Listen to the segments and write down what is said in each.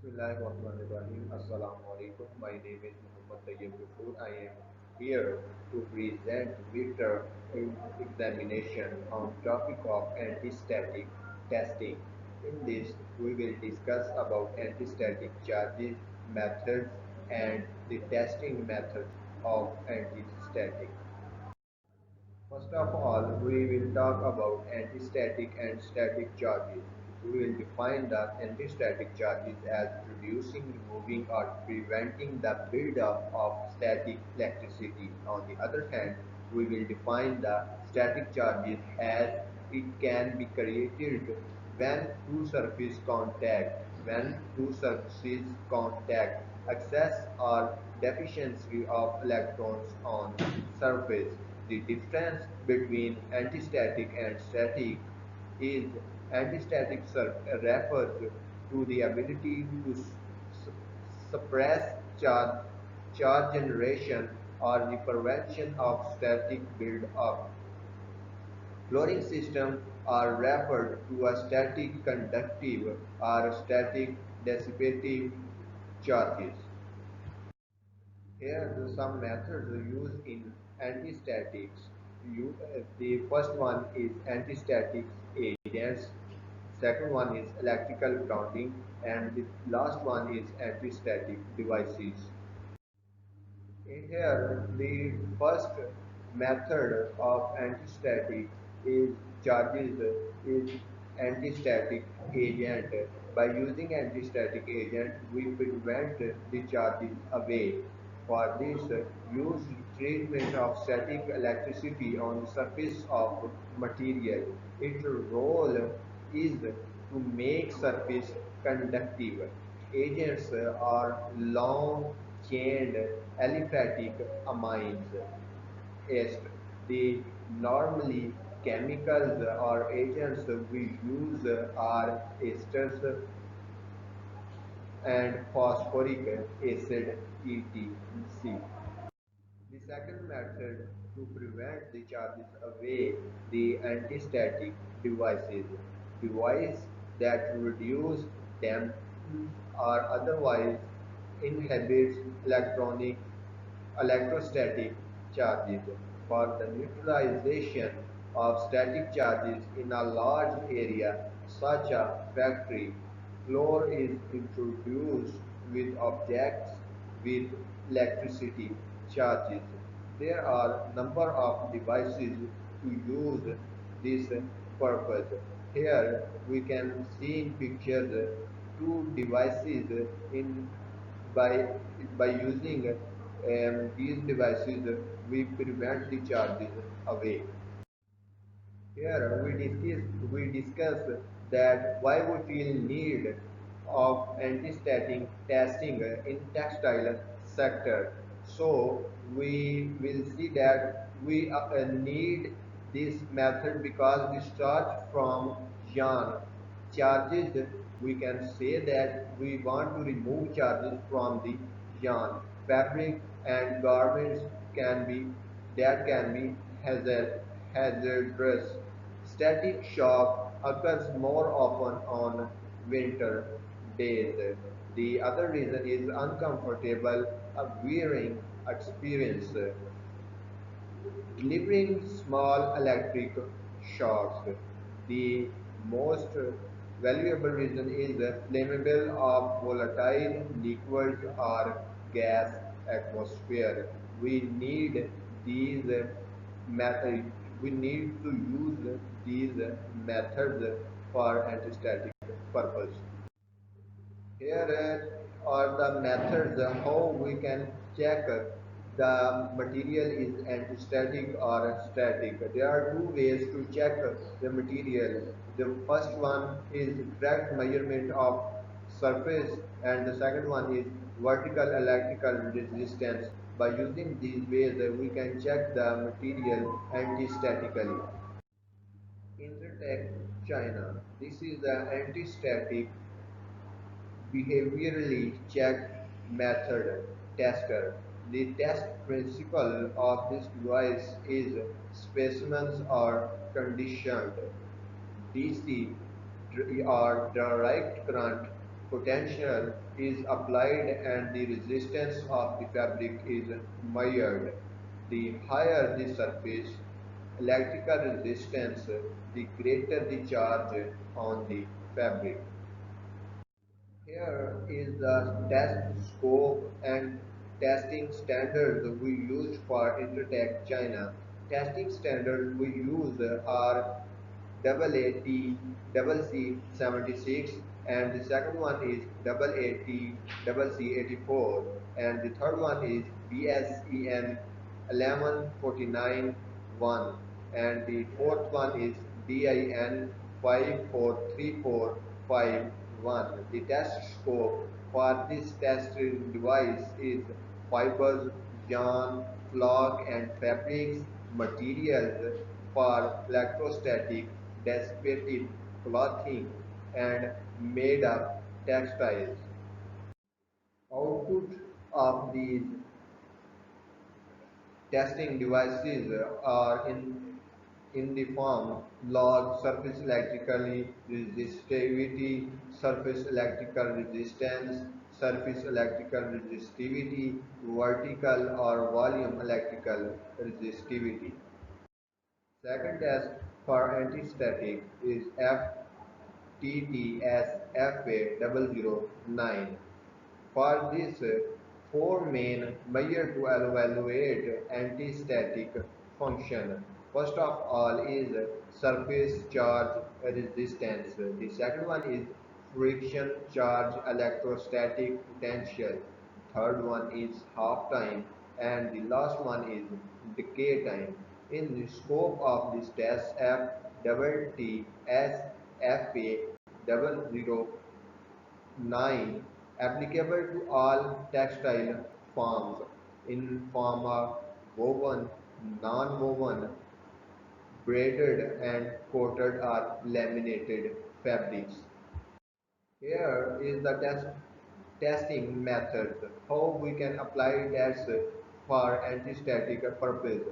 Bismillahirrahmanirrahim. Assalamu alaikum. My name is Muhammad Tayyib Gafur. I am here to present midterm examination on topic of anti-static testing. In this, we will discuss about anti-static charges, methods, and the testing methods of anti-static. First of all, we will talk about antistatic and static charges. We will define the antistatic charges as reducing, removing, or preventing the buildup of static electricity. On the other hand, we will define the static charges as it can be created when two surfaces contact, excess or deficiency of electrons on surface. The difference between antistatic and static is antistatic refers to the ability to suppress charge generation or the prevention of static build-up. Flooring systems are referred to as static conductive or static dissipative charges. Here are some methods used in antistatics. The first one is antistatic agents, second one is electrical grounding, and the last one is antistatic devices. Here, the first method of antistatic is charges is antistatic agent. By using antistatic agent, we prevent the charges away. For this, use treatment of static electricity on the surface of material. Its role is to make surface conductive. Agents are long-chained aliphatic amines est. The normally chemicals or agents we use are esters and phosphoric acid etc. The second method to prevent the charges away the antistatic devices. Device that reduce, dampen or otherwise inhibits electrostatic charges. For the neutralization of static charges in a large area such a factory, floor is introduced with objects with electricity charges. There are number of devices to use this purpose. Here we can see in pictures two devices in by by using these devices we prevent the charges away. Here we discuss that why we feel need of anti-static testing in textile sector. So we will see that we need this method because we start from yarn charges. We can say that we want to remove charges from the yarn. Fabric and garments can be hazardous. Static shock occurs more often on winter days. The other reason is uncomfortable wearing experience. Delivering small electric shocks. The most valuable reason is flammable of volatile liquids or gas atmosphere. We need these method. We need to use these methods for antistatic purpose. Here are the methods how we can check the material is antistatic or static. There are two ways to check the material. The first one is direct measurement of surface and the second one is vertical electrical resistance. By using these ways we can check the material antistatically. Intertech China. This is the anti-static behaviorally checked method tester. The test principle of this device is specimens are conditioned DC or direct current potential is applied and the resistance of the fabric is measured. The higher the surface electrical resistance, the greater the charge on the fabric. Here is the test scope and testing standards we used for Intertech China. Testing standards we use are AAT double C 76, and the second one is AAT double C 84, and the third one is BSEN 1149 1, and the fourth one is DIN 54345 1. The test scope for this testing device is fibers, yarn, flock and fabrics, materials for electrostatic dissipative clothing and made up textiles. Output of these testing devices are in the form log surface electrically resistivity, surface electrical resistance, surface electrical resistivity, vertical or volume electrical resistivity. Second test for antistatic is FTTS-FA009. For this, four main measures to evaluate anti-static function. First of all is surface charge resistance. The second one is friction charge electrostatic potential. Third one is half time, and the last one is decay time. In the scope of this test, FTTS-FA009 applicable to all textile forms in form of woven, non-woven, braided and coated or laminated fabrics. Here is the testing method, how we can apply tests for anti-static purpose.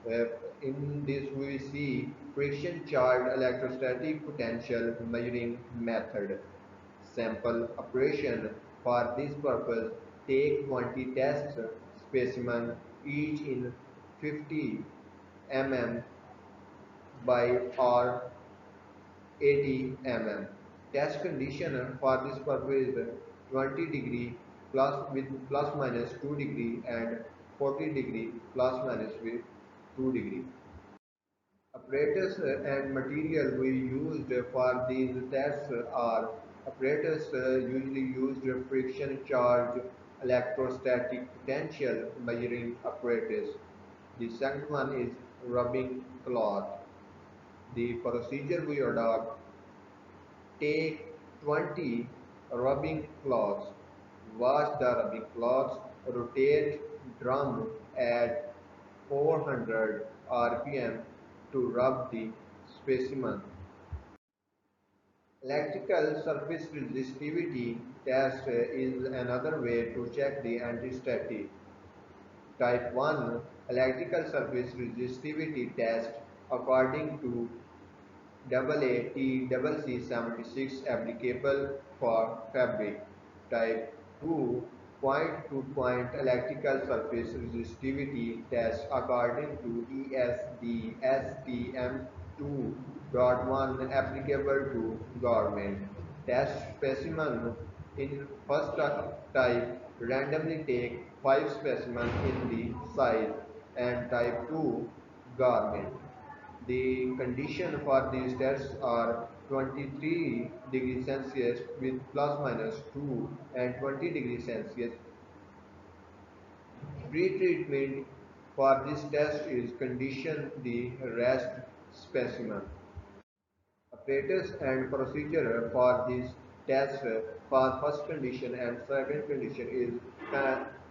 Uh, in this we see friction charged electrostatic potential measuring method. Sample operation. For this purpose, take 20 test specimens, each in 50 mm by or 80 mm. Test condition for this purpose is 20 degree plus with plus minus 2 degree and 40 degree plus minus with 2 degree. Apparatus and material we used for these tests are apparatus usually used friction charge electrostatic potential measuring apparatus. The second one is rubbing cloth. The procedure we adopt: take 20 rubbing cloths, wash the rubbing cloths, rotate drum at 400 rpm to rub the specimen. Electrical surface resistivity test is another way to check the antistatic. Type 1 electrical surface resistivity test according to AATCC 76 for fabric. Type 2 point-to-point electrical surface resistivity test according to ESD STM2.1 applicable to government. Test specimen in first type, randomly take 5 specimens in the size, and type 2 garment. The condition for these tests are 23 degrees Celsius with plus minus 2 and 20 degrees Celsius. Pre-treatment for this test is condition the rest specimen. Apparatus and procedure for this test for first condition and second condition is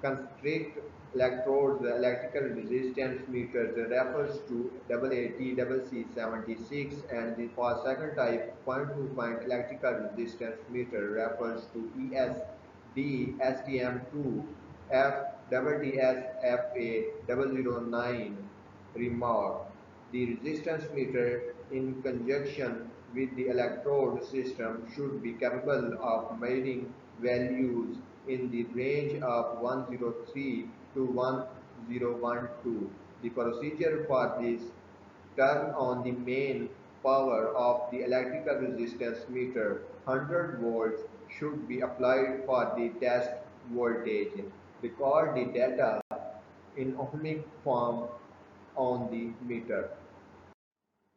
constrict electrodes, electrical resistance meters refers to AATCC 76, and the for second type point-to-point electrical resistance meter refers to ESD STM2 FTTS-FA009. Remark: the resistance meter in conjunction with the electrode system should be capable of measuring values in the range of 103 to 1012. The procedure for this: turn on the main power of the electrical resistance meter. 100 volts should be applied for the test voltage. Record the data in ohmic form on the meter.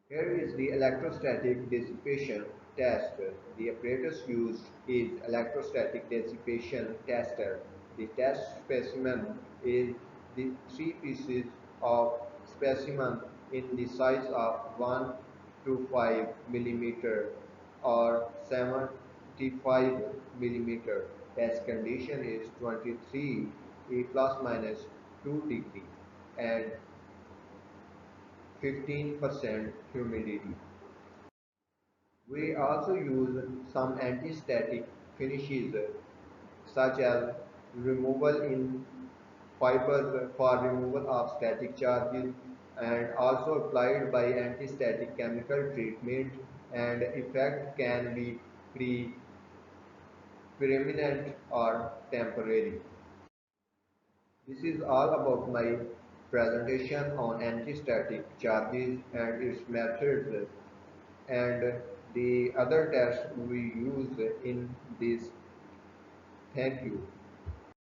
Here is the electrostatic dissipation test. The apparatus used is electrostatic dissipation tester. The test specimen is the three pieces of specimen in the size of 1 to 5 millimeter or 75 millimeter. Test condition is 23 plus minus 2 degree and 15% humidity. We also use some anti-static finishes such as removal in fibers for removal of static charges, and also applied by anti-static chemical treatment, and effect can be permanent or temporary. This is all about my presentation on anti-static charges and its methods and the other tests we use in this. Thank you.